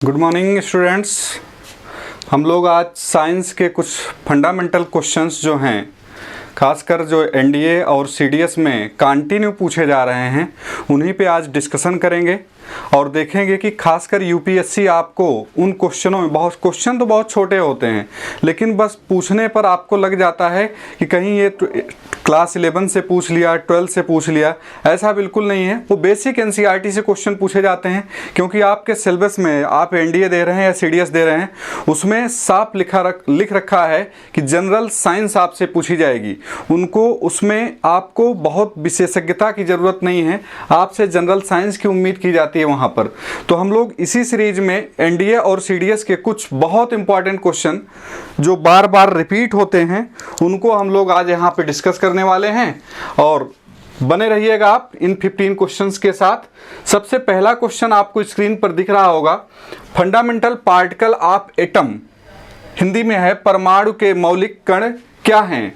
Good morning students. हम लोग आज साइंस के कुछ फंडामेंटल क्वेश्चंस जो हैं, खासकर जो एनडीए और सीडीएस में कंटिन्यू पूछे जा रहे हैं, उन्हीं पे आज डिस्कशन करेंगे और देखेंगे कि खासकर यूपीएससी आपको उन क्वेश्चनों में, बहुत क्वेश्चन तो बहुत छोटे होते हैं लेकिन बस पूछने पर आपको लग जाता है कि कहीं ये क्लास 11 से पूछ लिया, 12 से पूछ लिया। ऐसा बिल्कुल नहीं है। वो बेसिक एनसीईआरटी से क्वेश्चन पूछे जाते हैं क्योंकि आपके सिलेबस में आप एनडीए दे रहे हैं या सीडीएस दे रहे हैं, उसमें साफ लिख रखा है कि जनरल साइंस आपसे पूछी जाएगी। उनको उसमें आपको बहुत विशेषज्ञता की ज़रूरत नहीं है, आपसे जनरल साइंस की उम्मीद की जाती है वहाँ पर। तो हम लोग इसी सीरीज में एनडीए और सीडीएस के कुछ बहुत इंपॉर्टेंट क्वेश्चन जो बार बार रिपीट होते हैं, उनको हम लोग आज यहाँ पे डिस्कस करने वाले हैं और बने रहिएगा आप इन 15 क्वेश्चंस के साथ। सबसे पहला क्वेश्चन आपको स्क्रीन पर दिख रहा होगा, fundamental particle of atom, Hindi में है परमाणु के मौलिक कण क्या हैं।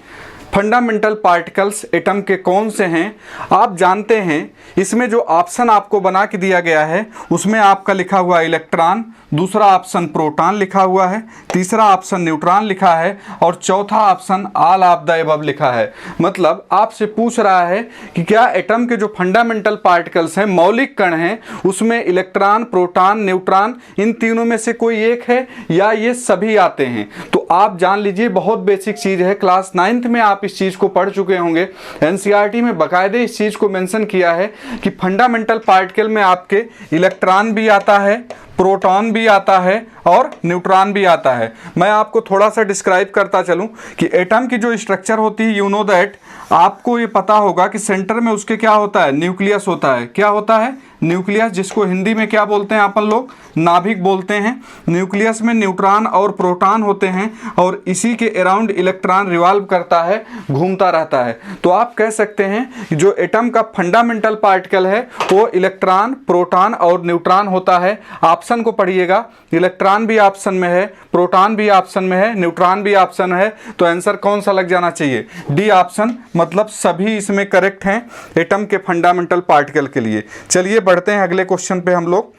फंडामेंटल पार्टिकल्स एटम के कौन से हैं आप जानते हैं। इसमें जो ऑप्शन आपको बना के दिया गया है उसमें आपका लिखा हुआ है इलेक्ट्रॉन, दूसरा ऑप्शन प्रोटॉन लिखा हुआ है, तीसरा ऑप्शन न्यूट्रॉन लिखा है और चौथा option all of the above लिखा है। मतलब आपसे पूछ रहा है कि क्या एटम के जो फंडामेंटल पार्टिकल्स हैं, मौलिक कण हैं, उसमें इलेक्ट्रॉन, प्रोटॉन, न्यूट्रॉन, इन तीनों में से कोई एक है या ये सभी आते हैं। तो आप जान लीजिए, बहुत बेसिक चीज़ है। क्लास 9th में आप इस चीज़ को पढ़ चुके होंगे। एनसीईआरटी में बाकायदे इस चीज़ को मेंशन किया है कि फंडामेंटल पार्टिकल में आपके इलेक्ट्रॉन भी आता है, प्रोटॉन भी आता है और न्यूट्रॉन भी आता है। मैं आपको थोड़ा सा डिस्क्राइब करता चलूं कि एटम की जो स्ट्रक्चर होती है, यू नो दैट, आपको ये पता होगा कि सेंटर में उसके क्या होता है, न्यूक्लियस होता है। क्या होता है? न्यूक्लियस, जिसको हिंदी में क्या बोलते हैं अपन लोग, नाभिक बोलते हैं। न्यूक्लियस में न्यूट्रॉन और प्रोटॉन होते हैं और इसी के अराउंड इलेक्ट्रॉन रिवॉल्व करता है, घूमता रहता है। तो आप कह सकते हैं कि जो एटम का फंडामेंटल पार्टिकल है वो इलेक्ट्रॉन, प्रोटॉन और न्यूट्रॉन होता है। ऑप्शन को पढ़िएगा, इलेक्ट्रॉन भी ऑप्शन में है, प्रोटॉन भी ऑप्शन में है, न्यूट्रॉन भी ऑप्शन है। तो आंसर कौन सा लग जाना चाहिए? D option. मतलब सभी इसमें करेक्ट हैं एटम के फंडामेंटल पार्टिकल के लिए। चलिए बढ़ते हैं अगले क्वेश्चन पे हम लोग।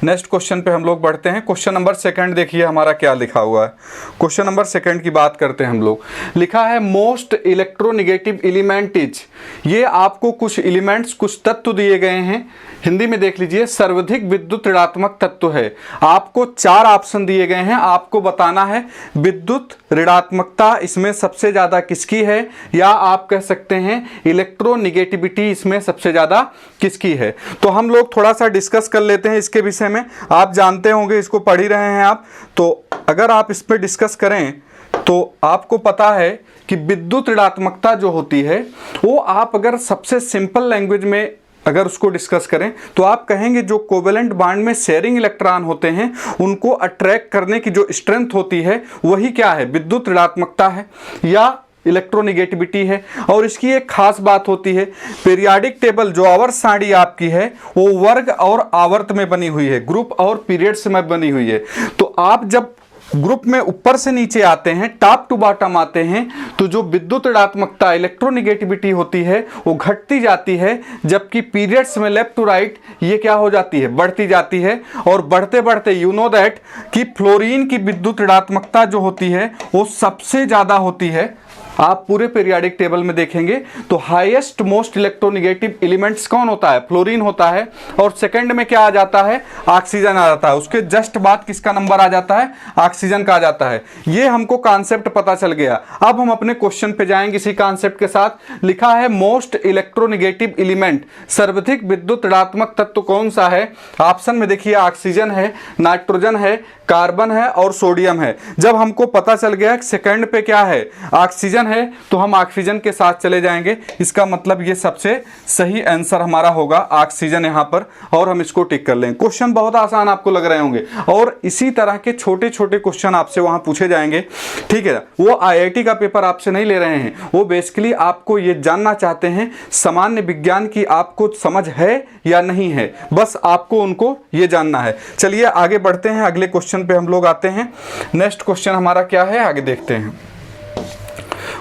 नेक्स्ट क्वेश्चन पे हम लोग बढ़ते हैं। क्वेश्चन नंबर 2 देखिए हमारा क्या लिखा हुआ है। क्वेश्चन नंबर 2 की बात करते हैं हम लोग। लिखा है मोस्ट इलेक्ट्रोनेगेटिव एलिमेंट इज। ये आपको कुछ एलिमेंट्स, कुछ तत्व दिए गए हैं। हिंदी में देख लीजिए, सर्वाधिक विद्युत ऋणात्मक तत्व है। आपको 4 ऑप्शन दिए गए हैं, आपको बताना है विद्युत ऋणात्मकता इसमें सबसे ज़्यादा किसकी है, या आप कह सकते हैं इलेक्ट्रोनेगेटिविटी इसमें सबसे ज़्यादा किसकी है। तो हम लोग थोड़ा सा डिस्कस कर लेते हैं इसके विषय में। आप जानते होंगे, इसको पढ़ ही रहे हैं आप, तो अगर आप इस पर डिस्कस करें तो आपको पता है कि विद्युत ऋणात्मकता जो होती है वो आप अगर सबसे सिंपल लैंग्वेज में अगर उसको डिस्कस करें तो आप कहेंगे जो कोवेलेंट बॉन्ड में शेयरिंग इलेक्ट्रॉन होते हैं उनको अट्रैक्ट करने की जो स्ट्रेंथ होती है वही क्या है, विद्युत ऋणात्मकता है या इलेक्ट्रोनेगेटिविटी है। और इसकी एक खास बात होती है, पीरियाडिक टेबल जो आवर्त सारणी आपकी है वो वर्ग और आवर्त में बनी हुई है, ग्रुप और पीरियड्स में बनी हुई है। तो आप जब ग्रुप में ऊपर से नीचे आते हैं, टॉप टू बॉटम आते हैं, तो जो विद्युत ऋणात्मकता, इलेक्ट्रोनेगेटिविटी होती है वो घटती जाती है, जबकि पीरियड्स में लेफ्ट टू राइट ये क्या हो जाती है, बढ़ती जाती है। और बढ़ते बढ़ते यू नो दैट कि फ्लोरीन की विद्युत ऋणात्मकता जो होती है वो सबसे ज़्यादा होती है। आप पूरे पीरियाडिक टेबल में देखेंगे तो हाईएस्ट मोस्ट इलेक्ट्रोनेगेटिव एलिमेंट्स कौन होता है, फ्लोरीन होता है। और सेकंड में क्या आ जाता है, ऑक्सीजन आ जाता है। उसके जस्ट बाद किसका नंबर आ जाता है, ऑक्सीजन का आ जाता है। ये हमको कॉन्सेप्ट पता चल गया। अब हम अपने क्वेश्चन पे जाएंगे इसी कॉन्सेप्ट के साथ। लिखा है मोस्ट इलेक्ट्रोनेगेटिव एलिमेंट, सर्वाधिक विद्युत ऋणात्मक तत्व कौन सा है। ऑप्शन में देखिए ऑक्सीजन है, नाइट्रोजन है, कार्बन है और सोडियम है। जब हमको पता चल गया सेकंड पे क्या है, ऑक्सीजन है, तो हम ऑक्सीजन के साथ चले जाएंगे। इसका मतलब ये सबसे सही आंसर हमारा होगा ऑक्सीजन यहाँ पर, और हम इसको टिक कर लेंगे। क्वेश्चन बहुत आसान आपको लग रहे होंगे और इसी तरह के छोटे छोटे क्वेश्चन आपसे वहां पूछे जाएंगे, ठीक है। वो आईआईटी का पेपर आपसे नहीं ले रहे हैं, वो बेसिकली आपको ये जानना चाहते हैं सामान्य विज्ञान की आपको समझ है या नहीं है, बस आपको उनको ये जानना है। चलिए आगे बढ़ते हैं, अगले क्वेश्चन पे हम लोग आते हैं। नेक्स्ट क्वेश्चन हमारा क्या है, आगे देखते हैं।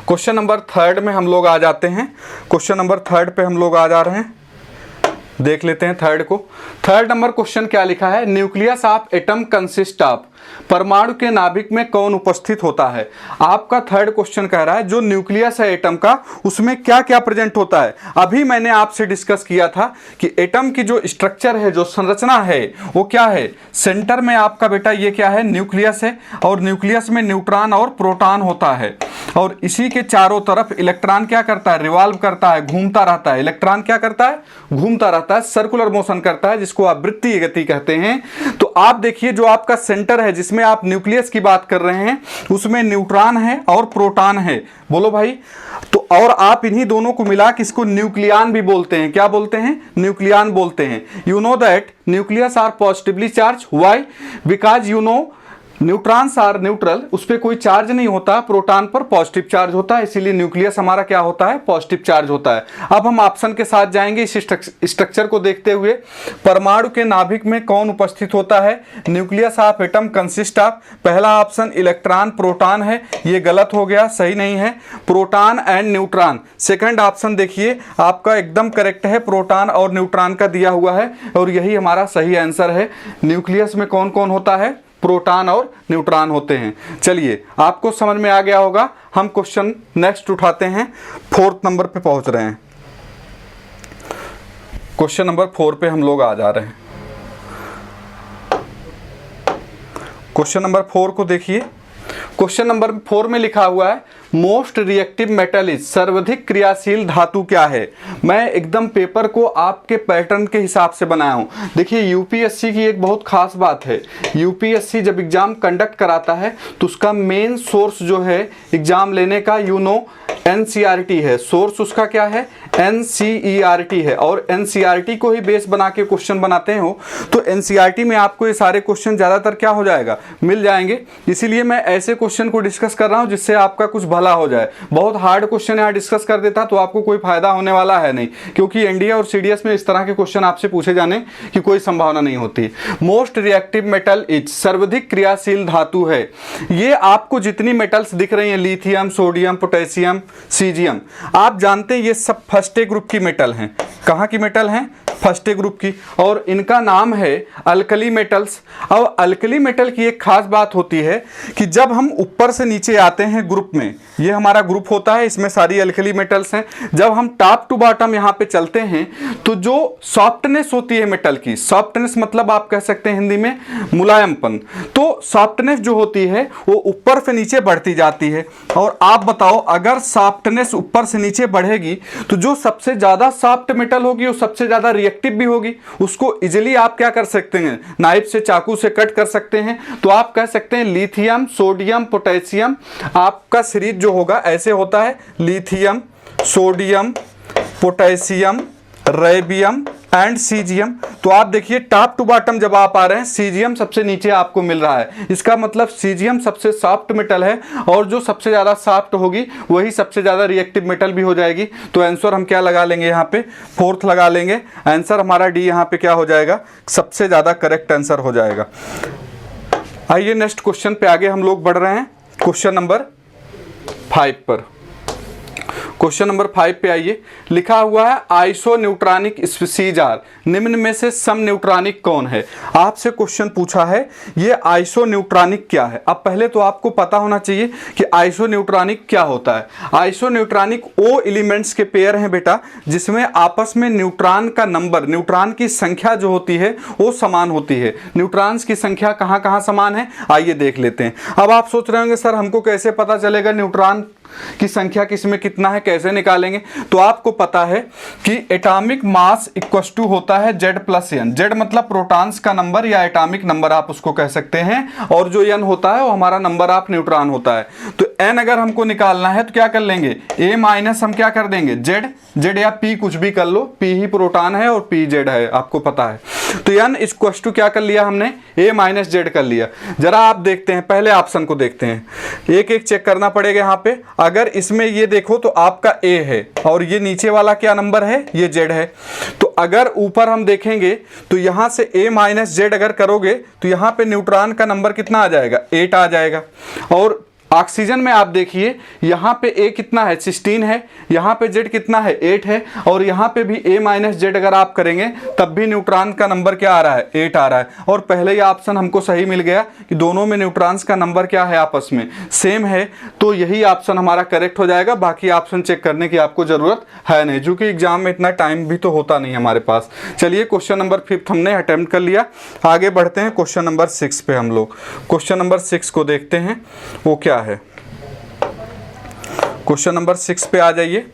क्वेश्चन नंबर 3 में हम लोग आ जाते हैं। क्वेश्चन नंबर 3 पे हम लोग आ जा रहे हैं। देख लेते हैं थर्ड को। थर्ड नंबर क्वेश्चन क्या लिखा है, nucleus of atom consist of, परमाणु के नाभिक में कौन उपस्थित होता है। आपका थर्ड क्वेश्चन कह रहा है जो न्यूक्लियस है एटम का उसमें क्या क्या प्रेजेंट होता है। अभी मैंने आपसे डिस्कस किया था कि एटम की जो स्ट्रक्चर है, जो संरचना है वो क्या है, सेंटर में आपका बेटा ये क्या है, न्यूक्लियस है, और न्यूक्लियस में न्यूट्रॉन और प्रोटॉन होता है, और इसी के चारों तरफ इलेक्ट्रॉन क्या करता है, रिवॉल्व करता है, घूमता रहता है। इलेक्ट्रॉन क्या करता है, घूमता रहता है, सर्कुलर मोशन करता है, जिसको आप वृत्तीय गति कहते हैं। तो आप देखिए जो आपका सेंटर है जिसमें आप न्यूक्लियस की बात कर रहे हैं उसमें न्यूट्रॉन है और प्रोटॉन है, बोलो भाई। तो और आप इन्हीं दोनों को मिला के इसको न्यूक्लियन भी बोलते हैं। क्या बोलते हैं, न्यूक्लियन बोलते हैं। You know that nucleus are positively charge, why, because you know neutrons are neutral, उस पर कोई चार्ज नहीं होता, प्रोटॉन पर पॉजिटिव चार्ज होता है, इसीलिए न्यूक्लियस हमारा क्या होता है, पॉजिटिव चार्ज होता है। अब हम ऑप्शन के साथ जाएंगे इस स्ट्रक्चर को देखते हुए। परमाणु के नाभिक में कौन उपस्थित होता है, nucleus of atom consist of, पहला ऑप्शन इलेक्ट्रॉन प्रोटॉन है, ये गलत हो गया, सही नहीं है, proton and neutron. Second option देखिए आपका एकदम करेक्ट है, प्रोटॉन और न्यूट्रॉन का दिया हुआ है, और यही हमारा सही आंसर है। न्यूक्लियस में कौन कौन होता है, प्रोटॉन और न्यूट्रॉन होते हैं। चलिए आपको समझ में आ गया होगा। हम क्वेश्चन नेक्स्ट उठाते हैं, फोर्थ नंबर पे पहुंच रहे हैं। क्वेश्चन नंबर 4 पे हम लोग आ जा रहे हैं। क्वेश्चन नंबर 4 को देखिए। क्वेश्चन नंबर 4 में लिखा हुआ है मोस्ट रिएक्टिव मेटल इज, सर्वाधिक क्रियाशील धातु क्या है। मैं एकदम पेपर को आपके पैटर्न के हिसाब से बनाया हूं। देखिए यूपीएससी की एक बहुत खास बात है, यूपीएससी जब एग्जाम कंडक्ट कराता है तो उसका मेन सोर्स जो है एग्जाम लेने का, यू नो, एनसीईआरटी है। सोर्स उसका क्या है, एनसीईआरटी है, और एनसीईआरटी को ही बेस बना के क्वेश्चन बनाते हो तो एनसीईआरटी में आपको ये सारे क्वेश्चन ज्यादातर क्या हो जाएगा, मिल जाएंगे। इसीलिए मैं ऐसे क्वेश्चन को डिस्कस कर रहा हूं जिससे आपका कुछ भला हो जाए। बहुत हार्ड क्वेश्चन यहाँ डिस्कस कर देता तो आपको कोई फायदा होने वाला है नहीं, क्योंकि एनडीए और सीडीएस में इस तरह के क्वेश्चन आपसे पूछे जाने की कोई संभावना नहीं होती। मोस्ट रिएक्टिव मेटल इज, सर्वाधिक क्रियाशील धातु है। ये आपको जितनी मेटल्स दिख रही हैं, लिथियम, सोडियम, पोटेशियम, सीजियम, आप जानते हैं ये सब फर्स्ट ए ग्रुप की मेटल हैं। कहाँ की मेटल हैं, फर्स्ट ए ग्रुप की, और इनका नाम है अल्कली मेटल्स। और अल्कली मेटल की एक खास बात होती है कि जब हम ऊपर से नीचे आते हैं ग्रुप में, ये हमारा ग्रुप होता है, इसमें सारी अल्कली मेटल्स हैं, जब हम टॉप टू बॉटम यहाँ पे चलते हैं तो जो सॉफ्टनेस होती है मेटल की, सॉफ्टनेस मतलब आप कह सकते हैं हिंदी में मुलायमपन, तो सॉफ्टनेस जो होती है वो ऊपर से नीचे बढ़ती जाती है। और आप बताओ अगर सॉफ्टनेस ऊपर से नीचे बढ़ेगी तो जो सबसे ज्यादा सॉफ्ट मेटल होगी वो सबसे ज्यादा रिएक्टिव भी होगी, उसको इजिली आप क्या कर सकते हैं, नाइफ से, चाकू से कट कर सकते हैं। तो आप कह सकते हैं लिथियम, सोडियम, पोटेशियम, आपका सीरीज जो होगा ऐसे होता है, lithium, sodium, potassium, rubidium and caesium. तो आप देखिए टॉप टू बॉटम जब आप आ रहे हैं, सीजियम सबसे नीचे आपको मिल रहा है, इसका मतलब सीजियम सबसे सॉफ्ट मेटल है, और जो सबसे ज्यादा सॉफ्ट होगी वही सबसे ज्यादा रिएक्टिव मेटल भी हो जाएगी। तो आंसर हम क्या लगा लेंगे, यहाँ पे फोर्थ लगा लेंगे। आंसर हमारा डी यहाँ पे क्या हो जाएगा, सबसे ज्यादा करेक्ट आंसर हो जाएगा। आइए नेक्स्ट क्वेश्चन पे आगे हम लोग बढ़ रहे हैं, क्वेश्चन नंबर 5 पर। क्वेश्चन नंबर 5 पे आइए, लिखा हुआ है आइसोन्यूट्रॉनिक स्पीशीज आर, निम्न में से सम न्यूट्रॉनिक कौन है। आपसे क्वेश्चन पूछा है ये आइसोन्यूट्रॉनिक क्या है। अब पहले तो आपको पता होना चाहिए कि आइसोन्यूट्रॉनिक क्या होता है। आइसोन्यूट्रॉनिक वो एलिमेंट्स के पेयर हैं बेटा जिसमें आपस में न्यूट्रॉन का नंबर, न्यूट्रॉन की संख्या जो होती है वो समान होती है। न्यूट्रॉन्स की संख्या कहाँ कहाँ समान है, आइए देख लेते हैं। अब आप सोच रहे होंगे सर हमको कैसे पता चलेगा न्यूट्रॉन की संख्या किसमें कितना है, कैसे निकालेंगे। तो आपको पता है कि एटॉमिक मास इक्वल टू होता है Z प्लस N। Z मतलब प्रोटॉन्स का नंबर या एटॉमिक नंबर आप उसको कह सकते हैं, और जो N होता है वो हमारा नंबर ऑफ न्यूट्रॉन होता है। तो N अगर हमको निकालना है तो क्या कर लेंगे, A माइनस हम क्या कर देंगे Z या P, कुछ भी कर लो, P ही प्रोटॉन है और P Z है, आपको पता है। तो N इक्वल टू क्या कर लिया हमने, A माइनस Z कर लिया। जरा आप देखते हैं, पहले ऑप्शन को देखते हैं, एक एक चेक करना पड़ेगा यहाँ पे। अगर इसमें ये देखो तो आपका A है और ये नीचे वाला क्या नंबर है, ये Z है। तो अगर ऊपर हम देखेंगे तो यहां से A माइनस Z अगर करोगे तो यहां पे न्यूट्रॉन का नंबर कितना आ जाएगा, 8 आ जाएगा। और ऑक्सीजन में आप देखिए यहाँ पे A कितना है 16 है, यहाँ पे Z कितना है 8 है, और यहाँ पे भी A माइनस Z अगर आप करेंगे तब भी न्यूट्रॉन का नंबर क्या आ रहा है 8 आ रहा है। और पहले ही ऑप्शन हमको सही मिल गया कि दोनों में न्यूट्रॉन्स का नंबर क्या है आपस में सेम है, तो यही ऑप्शन हमारा करेक्ट हो जाएगा। बाकी ऑप्शन चेक करने की आपको जरूरत है नहीं, क्योंकि एग्जाम में इतना टाइम भी तो होता नहीं हमारे पास। चलिए क्वेश्चन नंबर 5 हमने अटेम्प्ट कर लिया, आगे बढ़ते हैं क्वेश्चन नंबर 6 पे। हम लोग क्वेश्चन नंबर 6 को देखते हैं वो क्या है। क्वेश्चन नंबर 6 पे आ जाइए।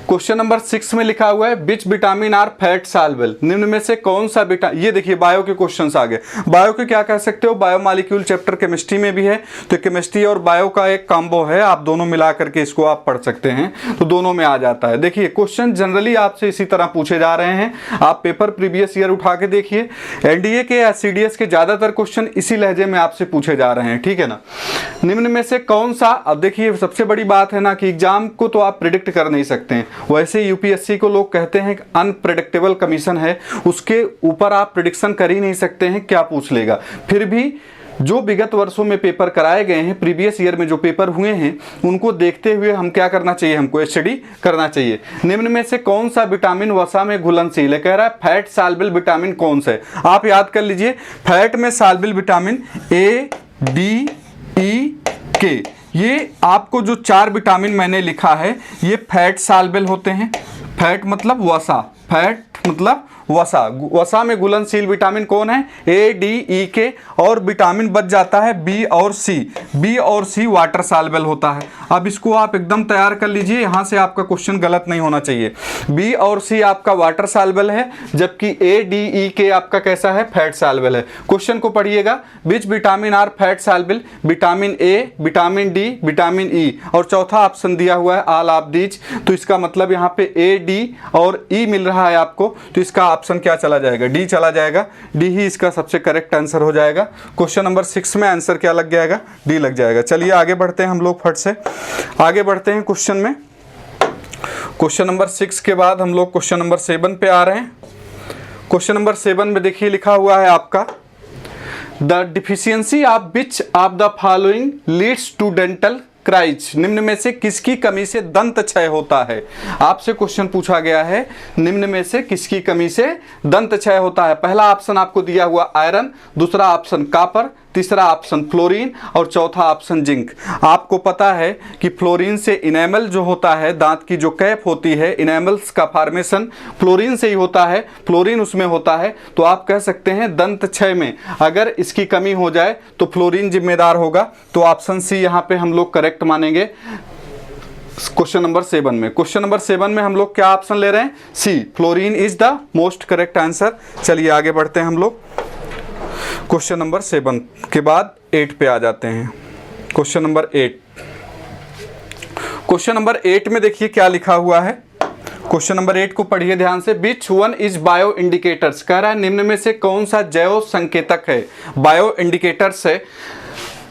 क्वेश्चन नंबर 6 में लिखा हुआ है which vitamin are fat soluble, निम्न में से कौन सा ये देखिए बायो के क्वेश्चंस आ गए। बायो के क्या कह सकते हो, बायो मॉलिक्यूल चैप्टर केमिस्ट्री में भी है, तो केमिस्ट्री और बायो का एक कॉम्बो है, आप दोनों मिला करके इसको आप पढ़ सकते हैं, तो दोनों में आ जाता है। देखिए क्वेश्चन जनरली आपसे इसी तरह पूछे जा रहे हैं, आप पेपर प्रीवियस ईयर उठा के देखिए, एनडीए के या सीडीएस के ज्यादातर क्वेश्चन इसी लहजे में आपसे पूछे जा रहे हैं, ठीक है ना। निम्न में से कौन सा, अब देखिए सबसे बड़ी बात है ना कि एग्जाम को तो आप प्रिडिक्ट कर नहीं सकते हैं, वैसे यूपीएससी को लोग कहते हैं कि अनप्रेडिक्टेबल कमीशन है, उसके ऊपर आप प्रिडिक्शन कर ही नहीं सकते हैं क्या पूछ लेगा। फिर भी जो विगत वर्षों में पेपर कराए गए हैं, प्रीवियस ईयर में जो पेपर हुए हैं, उनको देखते हुए हम क्या करना चाहिए, हमको स्टडी करना चाहिए। निम्न में से कौन सा विटामिन वसा में घुलनशील है, कह रहा है फैट सॉल्युबल विटामिन कौन सा है। आप याद कर लीजिए, फैट में सॉल्युबल विटामिन ए, डी, ई, के, ये आपको जो 4 विटामिन मैंने लिखा है ये फैट सॉल्युबल होते हैं। फैट मतलब वसा, फैट मतलब वसा, वसा में घुलनशील विटामिन कौन है, ए, डी, ई, के, और विटामिन बच जाता है बी और सी। बी और सी वाटर सॉल्युबल होता है। अब इसको आप एकदम तैयार कर लीजिए, यहाँ से आपका क्वेश्चन गलत नहीं होना चाहिए। बी और सी आपका वाटर सॉल्युबल है, जबकि ए, डी, ई, के आपका कैसा है, फैट सॉल्युबल है। क्वेश्चन को पढ़िएगा, which vitamin are fat soluble, vitamin A, vitamin D, vitamin E, और चौथा ऑप्शन दिया हुआ है ऑल ऑफ दीज, तो इसका मतलब यहाँ पे ए, डी और ई मिल रहा है आपको, तो इसका ऑप्शन क्या चला जाएगा, डी चला जाएगा। डी ही इसका सबसे करेक्ट आंसर हो जाएगा। क्वेश्चन नंबर 6 में आंसर क्या लग जाएगा, डी लग जाएगा। चलिए आगे बढ़ते हैं हम लोग, फट से आगे बढ़ते हैं क्वेश्चन में। क्वेश्चन नंबर 6 के बाद हम लोग क्वेश्चन नंबर 7 पे आ रहे हैं। क्वेश्चन नंबर 7 में देखिए लिखा हुआ है आपका, the deficiency of which of the following leads to dental caries, निम्न में से किसकी कमी से दंत क्षय होता है। आपसे क्वेश्चन पूछा गया है, निम्न में से किसकी कमी से दंत क्षय होता है। पहला ऑप्शन आपको दिया हुआ आयरन, दूसरा ऑप्शन कॉपर, तीसरा ऑप्शन फ्लोरीन, और चौथा ऑप्शन जिंक। आपको पता है कि फ्लोरीन से इनेमल जो होता है, दांत की जो कैप होती है, इनेमल्स का फॉर्मेशन फ्लोरीन से ही होता है, फ्लोरीन उसमें होता है, तो आप कह सकते हैं दंत क्षय में अगर इसकी कमी हो जाए तो फ्लोरीन जिम्मेदार होगा। तो ऑप्शन सी यहाँ पे हम लोग करेक्ट मानेंगे। क्वेश्चन नंबर 7 में, क्वेश्चन नंबर 7 में हम लोग क्या ऑप्शन ले रहे हैं, C, fluorine is the most correct answer. चलिए आगे बढ़ते हैं हम लोग, क्वेश्चन नंबर 7 के बाद 8 पे आ जाते हैं। क्वेश्चन नंबर 8, क्वेश्चन नंबर 8 में देखिए क्या लिखा हुआ है। क्वेश्चन नंबर 8 को पढ़िए ध्यान से, which one is bio indicators, कह रहा है निम्न में से कौन सा जैव संकेतक है, बायो इंडिकेटर्स है।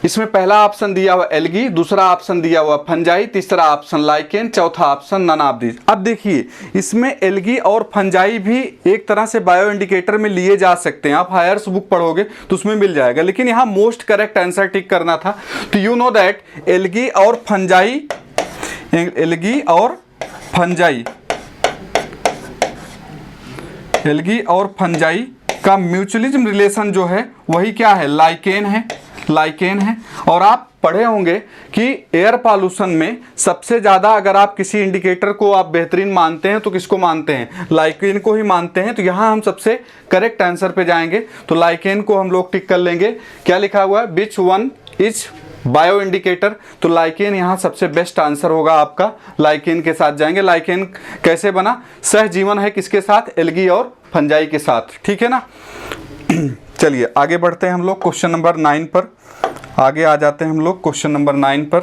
इसमें पहला ऑप्शन दिया हुआ एल्गी, दूसरा ऑप्शन दिया हुआ फंजाई, तीसरा ऑप्शन लाइकेन, चौथा ऑप्शन नन ऑफ दीज। अब देखिए इसमें एल्गी और फंजाई भी एक तरह से बायो इंडिकेटर में लिए जा सकते हैं, आप हायर्स बुक पढ़ोगे तो उसमें मिल जाएगा, लेकिन यहाँ मोस्ट करेक्ट आंसर टिक करना था। तो यू नो दैट एल्गी और फंजाई, एल्गी और फंजाई, एल्गी और फंजाई का म्यूचुअलिज्म रिलेशन जो है वही क्या है, लाइकेन है, लाइकेन है। और आप पढ़े होंगे कि एयर पॉल्यूशन में सबसे ज़्यादा अगर आप किसी इंडिकेटर को आप बेहतरीन मानते हैं तो किसको मानते हैं, लाइकेन को ही मानते हैं। तो यहाँ हम सबसे करेक्ट आंसर पे जाएंगे, तो लाइकेन को हम लोग टिक कर लेंगे। क्या लिखा हुआ है, which one is bio indicator, तो लाइकेन यहाँ सबसे बेस्ट आंसर होगा आपका, लाइकेन के साथ जाएंगे। लाइकेन कैसे बना, सहजीवन है किसके साथ, एल्गी और फंजाई के साथ, ठीक है ना। चलिए आगे बढ़ते हैं हम लोग क्वेश्चन नंबर 9 पर, आगे आ जाते हैं हम लोग क्वेश्चन नंबर 9 पर।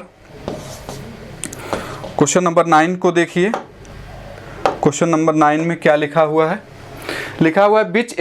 क्वेश्चन नंबर 9 को देखिए, क्वेश्चन नंबर 9 में क्या लिखा हुआ है, लिखा हुआ है which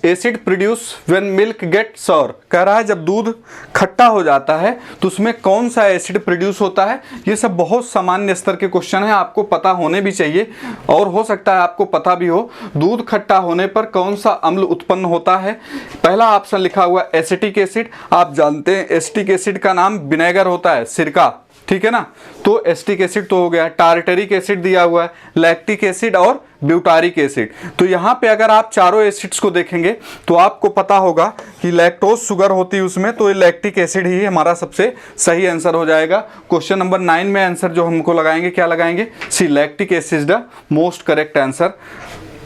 acid produce when milk get sour, कह रहा है जब दूध खट्टा हो जाता है तो उसमें कौन सा एसिड प्रोड्यूस होता है। ये सब बहुत सामान्य स्तर के क्वेश्चन है, आपको पता होने भी चाहिए, और हो सकता है आपको पता भी हो। दूध खट्टा होने पर कौन सा अम्ल उत्पन्न होता है। पहला ऑप्शन लिखा हुआ एसिटिक एसिड, आप जानते हैं एसिटिक एसिड का नाम विनेगर होता है, सिरका, ठीक है ना। तो एसिटिक एसिड तो हो गया, टारटरिक एसिड दिया हुआ है, लैक्टिक एसिड और ब्यूटारिक एसिड। तो यहाँ पे अगर आप चारों एसिड्स को देखेंगे तो आपको पता होगा कि लैक्टोज शुगर होती है उसमें, तो ये लैक्टिक एसिड ही हमारा सबसे सही आंसर हो जाएगा। क्वेश्चन नंबर 9 में आंसर जो हमको लगाएंगे, क्या लगाएंगे, C lactic acid the most correct answer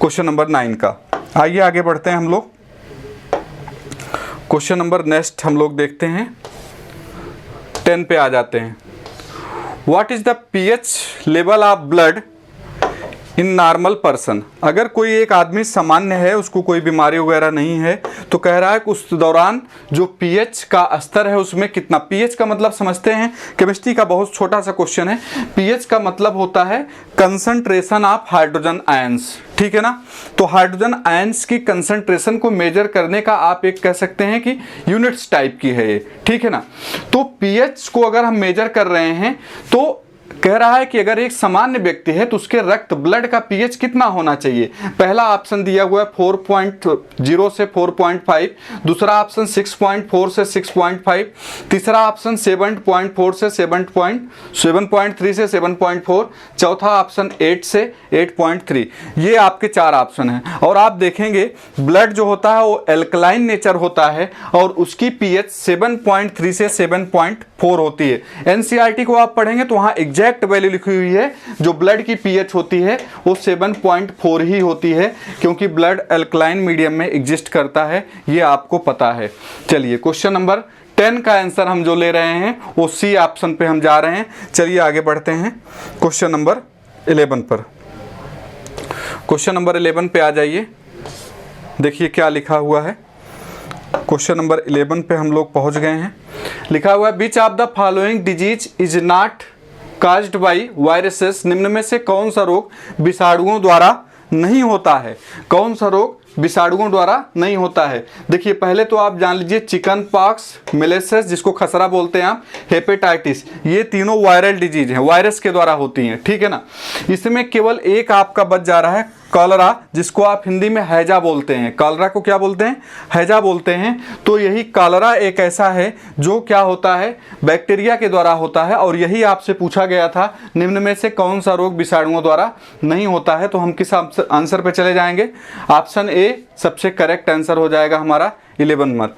question number 9 का। आइए आगे बढ़ते हैं हम लोग। क्वेश्चन नंबर नेक्स्ट हम लोग देखते हैं 10 पे आ जाते हैं। What is the pH level of blood in normal person. अगर कोई एक आदमी सामान्य है, उसको कोई बीमारी वगैरह नहीं है, तो कह रहा है कि उस दौरान जो पीएच का स्तर है उसमें कितना। पीएच का मतलब समझते हैं, केमिस्ट्री का बहुत छोटा सा क्वेश्चन है। पीएच का मतलब होता है कंसंट्रेशन ऑफ हाइड्रोजन आयंस, ठीक है ना। तो हाइड्रोजन आयंस की कंसंट्रेशन को मेजर करने का आप एक कह सकते हैं कि यूनिट्स टाइप की है ये, ठीक है ना। तो पीएच को अगर हम मेजर कर रहे हैं तो कह रहा है कि अगर एक सामान्य व्यक्ति है तो उसके रक्त ब्लड का पीएच कितना होना चाहिए। पहला ऑप्शन दिया हुआ है 4.0 से 4.5, दूसरा ऑप्शन 6.4 से 6.5, तीसरा ऑप्शन 7.4 से 7.3 से 7.4, चौथा ऑप्शन 8 से 8.3। ये आपके 4 ऑप्शन हैं। और आप देखेंगे ब्लड जो होता है वो एल्कलाइन नेचर होता है और उसकी पीएच 7.3 से 7.4 होती है। एनसीईआरटी को आप पढ़ेंगे तो वहाँ एग्जैक्ट वैल्यू लिखी हुई है, जो ब्लड की पीएच होती है वो 7.4 ही होती है, क्योंकि ब्लड अल्कलाइन मीडियम में एग्जिस्ट करता है, ये आपको पता है। चलिए क्वेश्चन नंबर 10 का आंसर हम जो ले रहे हैं वो सी ऑप्शन पे हम जा रहे हैं। चलिए आगे बढ़ते हैं क्वेश्चन नंबर 11 पर। क्वेश्चन नंबर 11 पे आ जाइए, देखिए क्या लिखा हुआ है। क्वेश्चन नंबर 11 पे हम लोग पहुंच गए हैं। लिखा हुआ है विच of the following disease is not caused by viruses. निम्न में से कौन सा रोग विषाणुओं द्वारा नहीं होता है। कौन सा रोग विषाणुओं द्वारा नहीं होता है। देखिए पहले तो आप जान लीजिए चिकन पॉक्स, मिलेसिस जिसको खसरा बोलते हैं आप, हेपेटाइटिस, ये तीनों वायरल डिजीज हैं, वायरस के द्वारा होती हैं, ठीक है ना। इसमें केवल एक आपका बच जा रहा है कॉलरा, जिसको आप हिंदी में हैजा बोलते हैं। कॉलरा को क्या बोलते हैं, हैजा बोलते हैं। तो यही कॉलरा एक ऐसा है जो क्या होता है, बैक्टीरिया के द्वारा होता है। और यही आपसे पूछा गया था निम्न में से कौन सा रोग विषाणुओं द्वारा नहीं होता है। तो हम किस आंसर पे चले जाएंगे, ऑप्शन ए सबसे करेक्ट आंसर हो जाएगा हमारा 11 नंबर।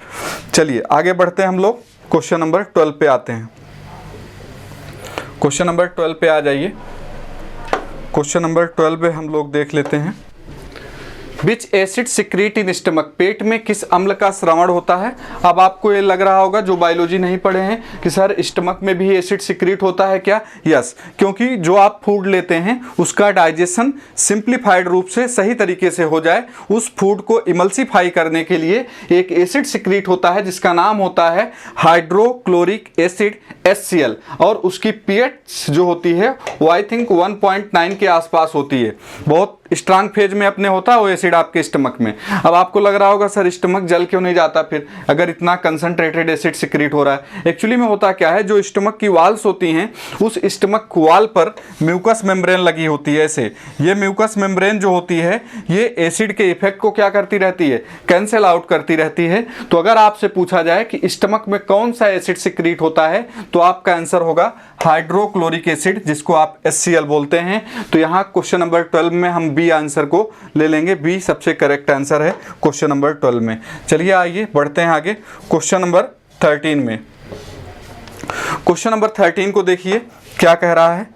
चलिए आगे बढ़ते हैं हम लोग, क्वेश्चन नंबर 12 पे आते हैं। क्वेश्चन नंबर 12 पे आ जाइए। क्वेश्चन नंबर 12 पे हम लोग देख लेते हैं which acid secrete in stomach. पेट में किस अम्ल का श्रवण होता है। अब आपको ये लग रहा होगा जो बायोलॉजी नहीं पढ़े हैं कि सर स्टमक में भी एसिड सिक्रीट होता है क्या। यस, क्योंकि जो आप फूड लेते हैं उसका डाइजेशन सिंप्लीफाइड रूप से सही तरीके से हो जाए, उस फूड को इमल्सीफाई करने के लिए एक एसिड सिक्रीट होता है जिसका नाम होता है हाइड्रोक्लोरिक एसिड HCl। और उसकी pH जो होती है वो आई थिंक 1.9 के आसपास होती है। बहुत स्ट्रांग फेज में अपने होता है वो एसिड आपके स्टमक में। अब आपको लग रहा होगा सर स्टमक जल क्यों नहीं जाता फिर, अगर इतना कंसंट्रेटेड एसिड सिक्रीट हो रहा है। एक्चुअली में होता क्या है, जो स्टमक की वाल्स होती हैं उस स्टमक वाल पर म्यूकस मेम्ब्रेन लगी होती है। ऐसे ये म्यूकस मेम्ब्रेन जो होती है ये एसिड के इफेक्ट को क्या करती रहती है, कैंसिल आउट करती रहती है। तो अगर आपसे पूछा जाए कि स्टमक में कौन सा एसिड सिक्रीट होता है तो आपका आंसर होगा हाइड्रोक्लोरिक एसिड, जिसको आप HCl बोलते हैं। तो यहाँ क्वेश्चन नंबर 12 में हम बी आंसर को ले लेंगे, बी सबसे करेक्ट आंसर है क्वेश्चन नंबर 12 में। चलिए आइए बढ़ते हैं आगे क्वेश्चन नंबर 13 में। क्वेश्चन नंबर 13 को देखिए क्या कह रहा है।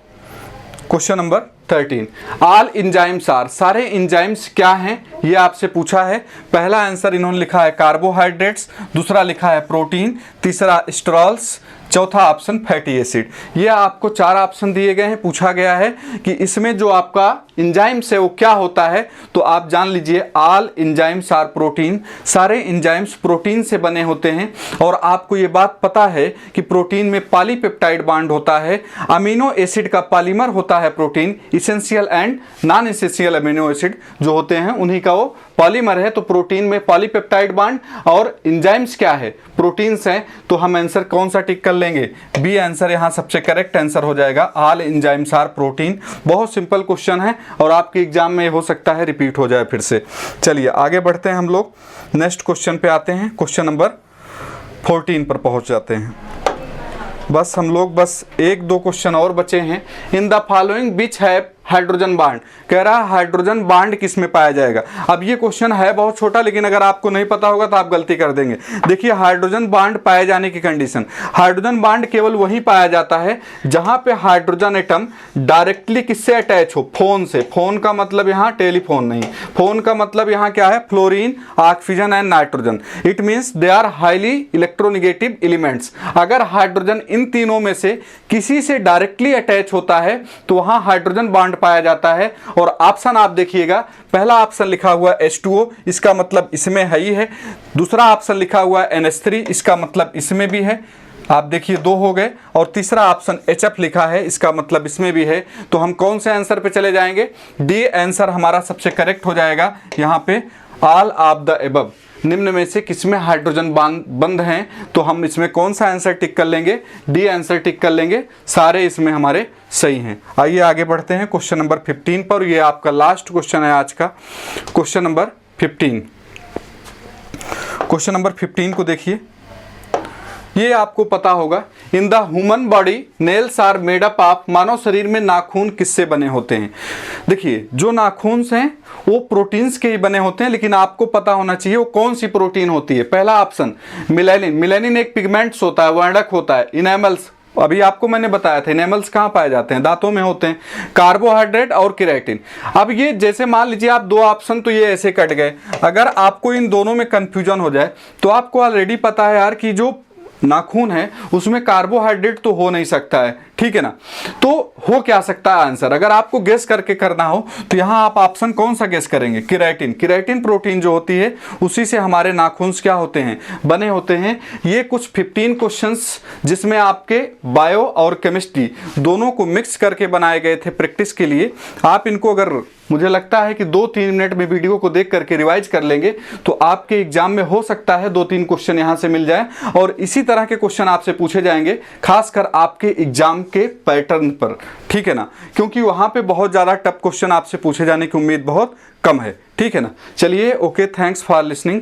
Question number 13 all enzymes are. सारे इंजाइम्स क्या हैं ये आपसे पूछा है। पहला आंसर इन्होंने लिखा है कार्बोहाइड्रेट्स, दूसरा लिखा है प्रोटीन, तीसरा स्टेरॉल्स, चौथा ऑप्शन फैटी एसिड। ये आपको 4 ऑप्शन दिए गए हैं। पूछा गया है कि इसमें जो आपका इंजाइम्स है वो क्या होता है। तो आप जान लीजिए ऑल इंजाइम्स आर प्रोटीन। सारे इंजाइम्स प्रोटीन से बने होते हैं। और आपको ये बात पता है कि प्रोटीन में पॉलीपेप्टाइड बॉन्ड होता है, अमीनो एसिड का पॉलीमर होता है protein, essential and non essential amino acid जो होते हैं उन्हीं का वो पॉलीमर है। तो प्रोटीन में पॉलीपेप्टाइड बॉन्ड और इंजाइम्स क्या है, प्रोटीन्स हैं। तो हम आंसर कौन सा टिक कर लेंगे, बी आंसर यहाँ सबसे करेक्ट आंसर हो जाएगा, ऑल इंजाइम्स आर प्रोटीन। बहुत सिंपल क्वेश्चन है और आपके एग्जाम में हो सकता है रिपीट हो जाए फिर से। चलिए आगे बढ़ते हैं हम लोग, नेक्स्ट क्वेश्चन पे आते हैं। क्वेश्चन नंबर 14 पर पहुंच जाते हैं। बस हम लोग बस 1-2 क्वेश्चन और बचे हैं। In the following which have hydrogen bond, कह रहा है हाइड्रोजन बॉन्ड किस में पाया जाएगा। अब ये क्वेश्चन है बहुत छोटा, लेकिन अगर आपको नहीं पता होगा तो आप गलती कर देंगे। देखिए हाइड्रोजन बॉन्ड पाए जाने की कंडीशन, हाइड्रोजन बॉन्ड केवल वहीं पाया जाता है जहां पे हाइड्रोजन एटम डायरेक्टली किससे अटैच हो, फोन से। फोन का मतलब यहाँ टेलीफोन नहीं, फोन का मतलब यहाँ क्या है, fluorine, oxygen and nitrogen. It means they are highly electronegative elements. अगर हाइड्रोजन इन तीनों में से किसी से डायरेक्टली अटैच होता है तो वहां हाइड्रोजन बॉन्ड पाया जाता है। और ऑप्शन आप देखिएगा, पहला ऑप्शन लिखा हुआ H2O, इसका मतलब इसमें है ही है। दूसरा ऑप्शन लिखा हुआ NH3, इसका मतलब इसमें भी है। आप देखिए 2 हो गए। और तीसरा ऑप्शन HF लिखा है, इसका मतलब इसमें भी है। तो हम कौन से आंसर पे चले जाएंगे, डी आंसर हमारा सबसे करेक्ट हो जाएगा। यहाँ पे ऑल ऑफ द एबव, निम्न में से किसमें हाइड्रोजन बंद हैं, तो हम इसमें कौन सा आंसर टिक कर लेंगे, डी आंसर टिक कर लेंगे। सारे इसमें हमारे सही हैं। आइए आगे बढ़ते हैं क्वेश्चन नंबर 15 पर। ये आपका लास्ट क्वेश्चन है आज का, क्वेश्चन नंबर 15। क्वेश्चन नंबर 15 को देखिए, ये आपको पता होगा। In the human body nails are made up of, मानव शरीर में नाखून किससे बने होते हैं। देखिए जो नाखून हैं वो प्रोटीन्स के ही बने होते हैं, लेकिन आपको पता होना चाहिए वो कौन सी प्रोटीन होती है। पहला ऑप्शन मिलेनिन, मिलेनिन एक पिगमेंट्स होता है, वर्णक होता है। इनेमल्स, अभी आपको मैंने बताया था इनेमल्स कहाँ पाए जाते हैं, दांतों में होते हैं। कार्बोहाइड्रेट और केराटिन। अब ये जैसे मान लीजिए आप 2 ऑप्शन तो ये ऐसे कट गए। अगर आपको इन दोनों में कंफ्यूजन हो जाए तो आपको ऑलरेडी पता है यार कि जो नाखून है उसमें कार्बोहाइड्रेट तो हो नहीं सकता है, ठीक है ना। तो हो क्या सकता है आंसर, अगर आपको गेस करके करना हो तो यहां आप ऑप्शन कौन सा गेस करेंगे, केराटिन। केराटिन प्रोटीन जो होती है उसी से हमारे नाखून क्या होते हैं, बने होते हैं। ये कुछ 15 क्वेश्चंस जिसमें आपके बायो और केमिस्ट्री दोनों को मिक्स करके बनाए गए थे प्रैक्टिस के लिए। आप इनको अगर मुझे लगता है कि 2-3 मिनट में वीडियो को देख करके रिवाइज कर लेंगे तो आपके एग्जाम में हो सकता है 2-3 क्वेश्चन यहां से मिल जाए और इसी तरह के क्वेश्चन आपसे पूछे जाएंगे, खासकर आपके एग्जाम के पैटर्न पर, ठीक है ना, क्योंकि वहां पे बहुत ज्यादा टफ क्वेश्चन आपसे पूछे जाने की उम्मीद बहुत कम है, ठीक है ना। चलिए, ओके, थैंक्स फॉर लिसनिंग।